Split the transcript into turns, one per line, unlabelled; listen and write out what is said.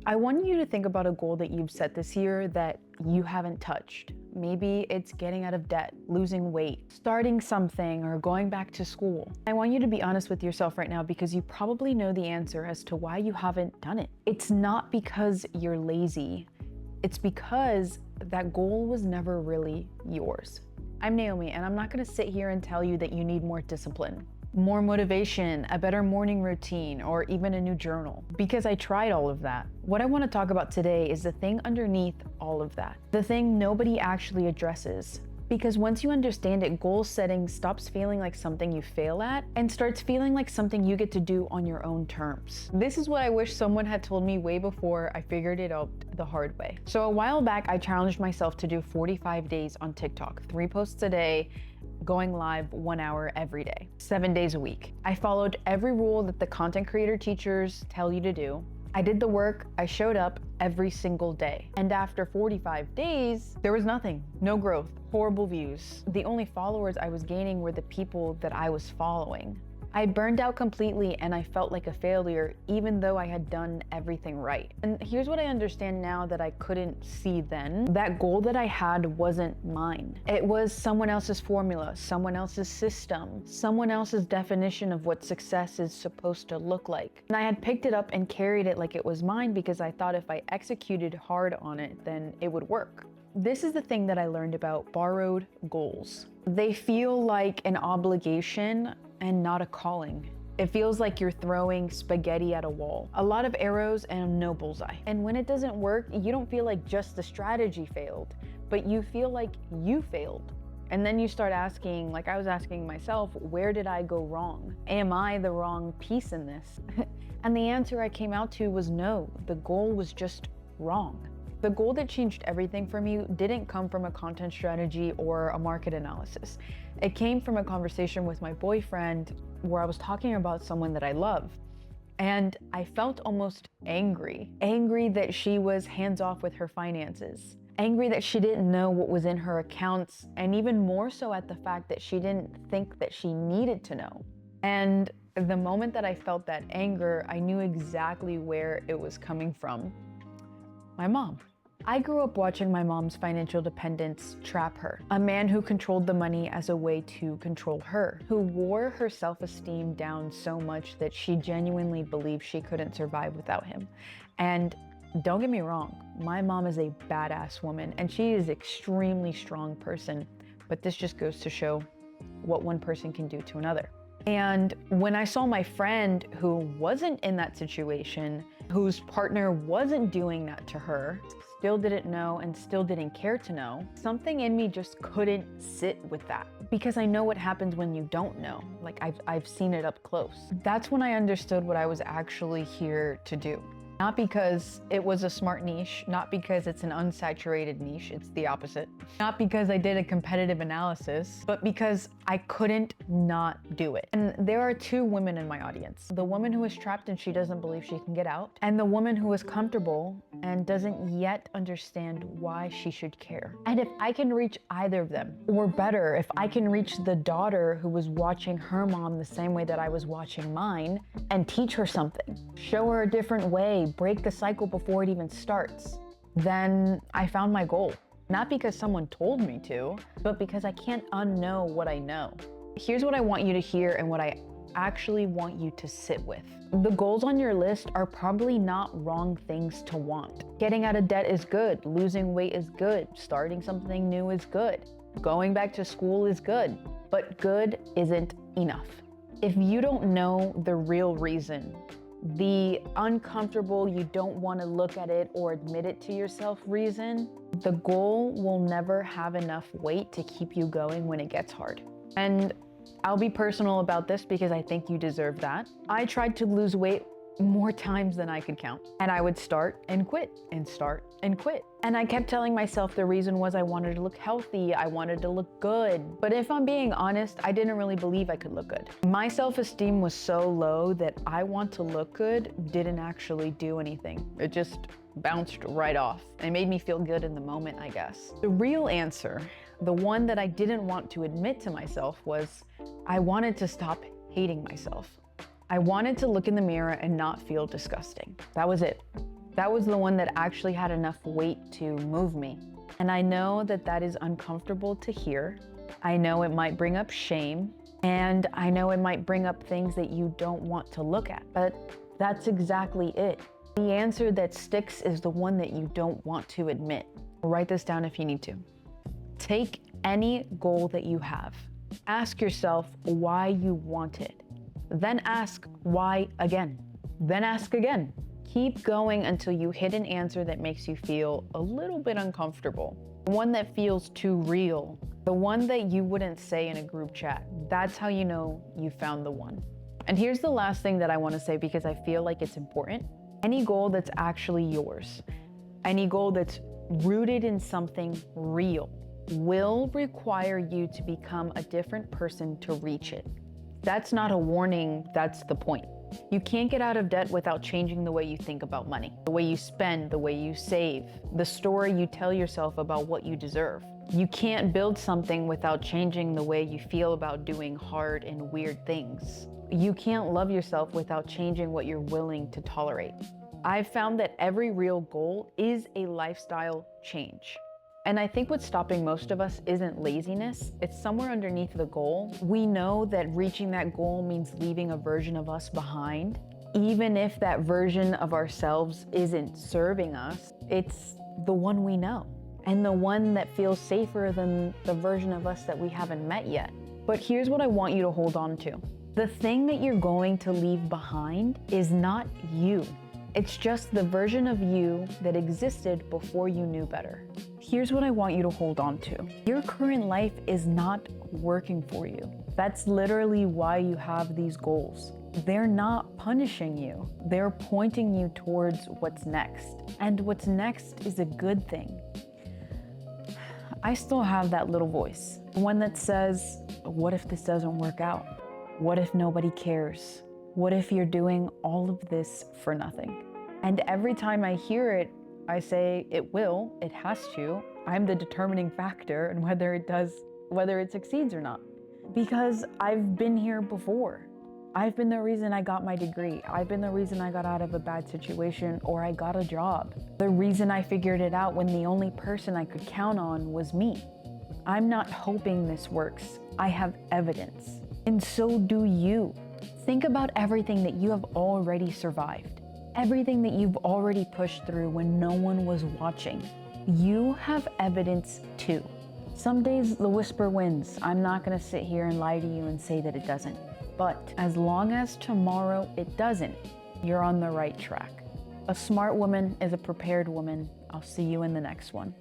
I want you to think about a goal that you've set this year that you haven't touched. Maybe it's getting out of debt, losing weight, starting something, or going back to school. I want you to be honest with yourself right now because you probably know the answer as to why you haven't done it. It's not because you're lazy. It's because that goal was never really yours. I'm Naomi, and I'm not gonna sit here and tell you that you need more discipline, more motivation, a better morning routine, or even a new journal, because I tried all of that. What I want to talk about today is the thing underneath all of that, the thing nobody actually addresses. Because once you understand it, goal setting stops feeling like something you fail at and starts feeling like something you get to do on your own terms. This is what I wish someone had told me way before I figured it out the hard way. So a while back, I challenged myself to do 45 days on TikTok, 3 posts a day, going live 1 hour every day, 7 days a week. I followed every rule that the content creator teachers tell you to do. I did the work, I showed up every single day. And after 45 days, there was nothing, no growth, horrible views. The only followers I was gaining were the people that I was following. I burned out completely and I felt like a failure even though I had done everything right. And here's what I understand now that I couldn't see then. That goal that I had wasn't mine. It was someone else's formula, someone else's system, someone else's definition of what success is supposed to look like. And I had picked it up and carried it like it was mine because I thought if I executed hard on it, then it would work. This is the thing that I learned about borrowed goals. They feel like an obligation and not a calling. It feels like you're throwing spaghetti at a wall. A lot of arrows and no bullseye. And when it doesn't work, you don't feel like just the strategy failed, but you feel like you failed. And then you start asking, like I was asking myself, where did I go wrong? Am I the wrong piece in this? And the answer I came out to was no, the goal was just wrong. The goal that changed everything for me didn't come from a content strategy or a market analysis. It came from a conversation with my boyfriend where I was talking about someone that I love. And I felt almost angry that she was hands off with her finances, angry that she didn't know what was in her accounts, and even more so at the fact that she didn't think that she needed to know. And the moment that I felt that anger, I knew exactly where it was coming from. My mom. I grew up watching my mom's financial dependence trap her. A man who controlled the money as a way to control her, who wore her self-esteem down so much that she genuinely believed she couldn't survive without him. And don't get me wrong, my mom is a badass woman and she is an extremely strong person, but this just goes to show what one person can do to another. And when I saw my friend who wasn't in that situation, whose partner wasn't doing that to her, still didn't know and still didn't care to know, something in me just couldn't sit with that because I know what happens when you don't know. Like I've seen it up close. That's when I understood what I was actually here to do. Not because it was a smart niche, not because it's an unsaturated niche, it's the opposite. Not because I did a competitive analysis, but because I couldn't not do it. And there are 2 women in my audience. The woman who is trapped and she doesn't believe she can get out, and the woman who is comfortable and doesn't yet understand why she should care. And if I can reach either of them, or better, if I can reach the daughter who was watching her mom the same way that I was watching mine and teach her something, show her a different way, break the cycle before it even starts, then I found my goal. Not because someone told me to, but because I can't unknow what I know. Here's what I want you to hear and what I actually want you to sit with. The goals on your list are probably not wrong things to want. Getting out of debt is good. Losing weight is good. Starting something new is good. Going back to school is good. But good isn't enough. If you don't know the real reason, the uncomfortable, you don't want to look at it or admit it to yourself reason, the goal will never have enough weight to keep you going when it gets hard. And I'll be personal about this because I think you deserve that. I tried to lose weight more times than I could count. And I would start and quit and start and quit. And I kept telling myself the reason was I wanted to look healthy, I wanted to look good. But if I'm being honest, I didn't really believe I could look good. My self-esteem was so low that I want to look good didn't actually do anything. It just bounced right off. It made me feel good in the moment, I guess. The real answer, the one that I didn't want to admit to myself, was I wanted to stop hating myself. I wanted to look in the mirror and not feel disgusting. That was it. That was the one that actually had enough weight to move me. And I know that that is uncomfortable to hear. I know it might bring up shame, and I know it might bring up things that you don't want to look at, but that's exactly it. The answer that sticks is the one that you don't want to admit. Write this down if you need to. Take any goal that you have. Ask yourself why you want it. Then ask why again. Then ask again. Keep going until you hit an answer that makes you feel a little bit uncomfortable. The one that feels too real. The one that you wouldn't say in a group chat. That's how you know you found the one. And here's the last thing that I want to say because I feel like it's important. Any goal that's actually yours, any goal that's rooted in something real, will require you to become a different person to reach it. That's not a warning, that's the point. You can't get out of debt without changing the way you think about money, the way you spend, the way you save, the story you tell yourself about what you deserve. You can't build something without changing the way you feel about doing hard and weird things. You can't love yourself without changing what you're willing to tolerate. I've found that every real goal is a lifestyle change. And I think what's stopping most of us isn't laziness, it's somewhere underneath the goal. We know that reaching that goal means leaving a version of us behind. Even if that version of ourselves isn't serving us, it's the one we know, and the one that feels safer than the version of us that we haven't met yet. But here's what I want you to hold on to. The thing that you're going to leave behind is not you. It's just the version of you that existed before you knew better. Here's what I want you to hold on to. Your current life is not working for you. That's literally why you have these goals. They're not punishing you. They're pointing you towards what's next. And what's next is a good thing. I still have that little voice, one that says, what if this doesn't work out? What if nobody cares? What if you're doing all of this for nothing? And every time I hear it, I say, it will, it has to. I'm the determining factor in whether it succeeds or not. Because I've been here before. I've been the reason I got my degree. I've been the reason I got out of a bad situation or I got a job. The reason I figured it out when the only person I could count on was me. I'm not hoping this works. I have evidence. And so do you. Think about everything that you have already survived. Everything that you've already pushed through when no one was watching. You have evidence too. Some days the whisper wins. I'm not gonna sit here and lie to you and say that it doesn't. But as long as tomorrow it doesn't, you're on the right track. A smart woman is a prepared woman. I'll see you in the next one.